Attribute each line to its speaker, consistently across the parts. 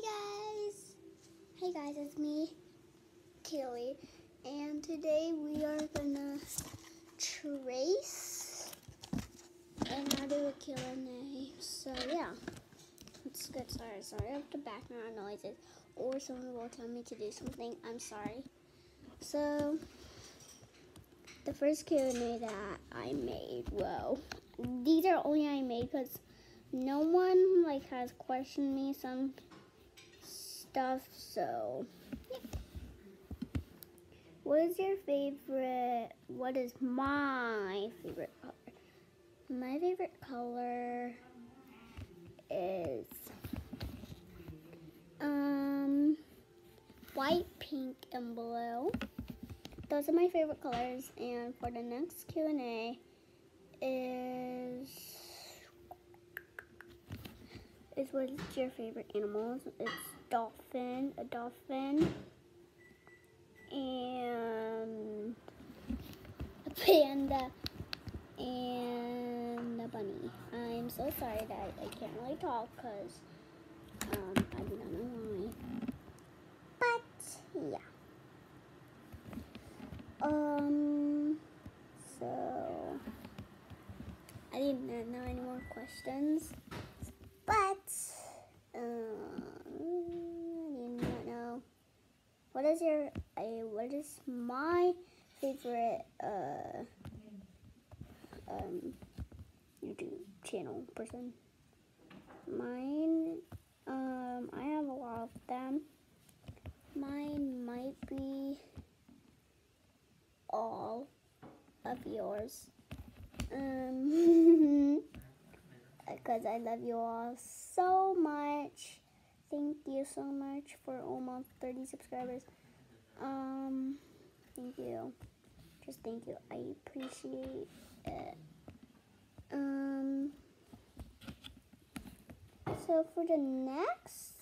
Speaker 1: Hey guys, it's me, Kaylee, and today we are gonna trace and I'll do a Q&A. So yeah, let's get started. Sorry if the background noises or someone will tell me to do something. I'm sorry. So the first Q&A that I made, these are only I made because no one has questioned me some stuff. So yeah. What is my favorite color? My favorite color is white, pink, and blue. Those are my favorite colors. And for the next Q&A is what is your favorite animals? It's a dolphin, and a panda, and a bunny. I'm so sorry that I can't really talk because I do not know why. But yeah. So I did not know any more questions, but I did not know what is my favorite YouTube channel person. Mine, I have a lot of them. Mine might be all of yours. Because I love you all so much. Thank you so much for almost 30 subscribers. Thank you. Just thank you. I appreciate it. So for the next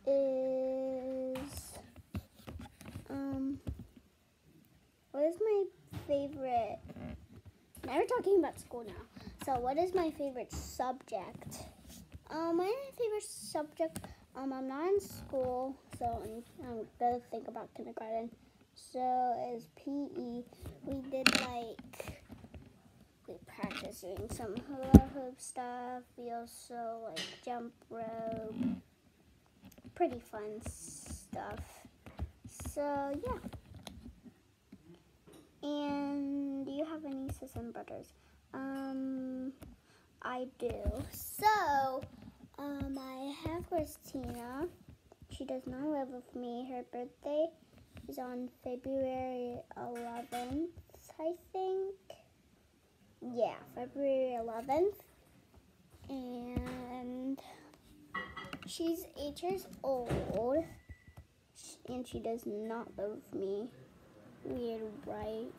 Speaker 1: is what is my favorite? Now we're talking about school now. So what is my favorite subject? My favorite subject, I'm not in school, so I'm gonna think about kindergarten. So is PE. We did we practiced doing some hula hoop stuff. We also jump rope. Pretty fun stuff. So yeah. And do you have any sisters and brothers? I do. So, I have Christina. She does not live with me. Her birthday is on February 11th, I think. Yeah, February 11th. And she's 8 years old. And she does not live with me. Weird, right?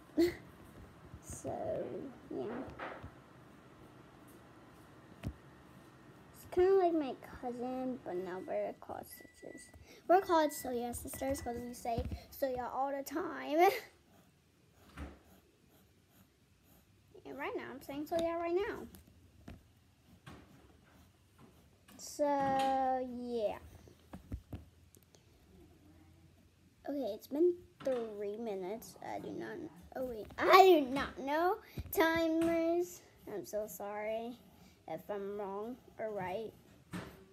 Speaker 1: So, yeah. It's kind of like my cousin, but now we're called sisters. We're called Soya sisters because we say Soya all the time. And right now, I'm saying Soya right now. So, yeah. Okay, it's been 3 minutes. I do not know timers. I'm so sorry if I'm wrong or right.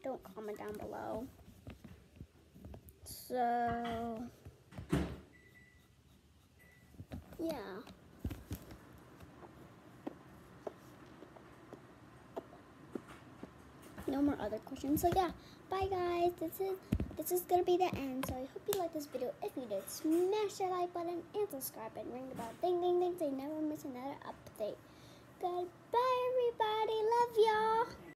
Speaker 1: Don't comment down below. So, yeah. No more other questions. So yeah, bye guys. This is gonna be the end. So I hope you liked this video. If you did, smash that like button and subscribe and ring the bell. Ding ding ding so you never miss another update. Goodbye everybody. Love y'all.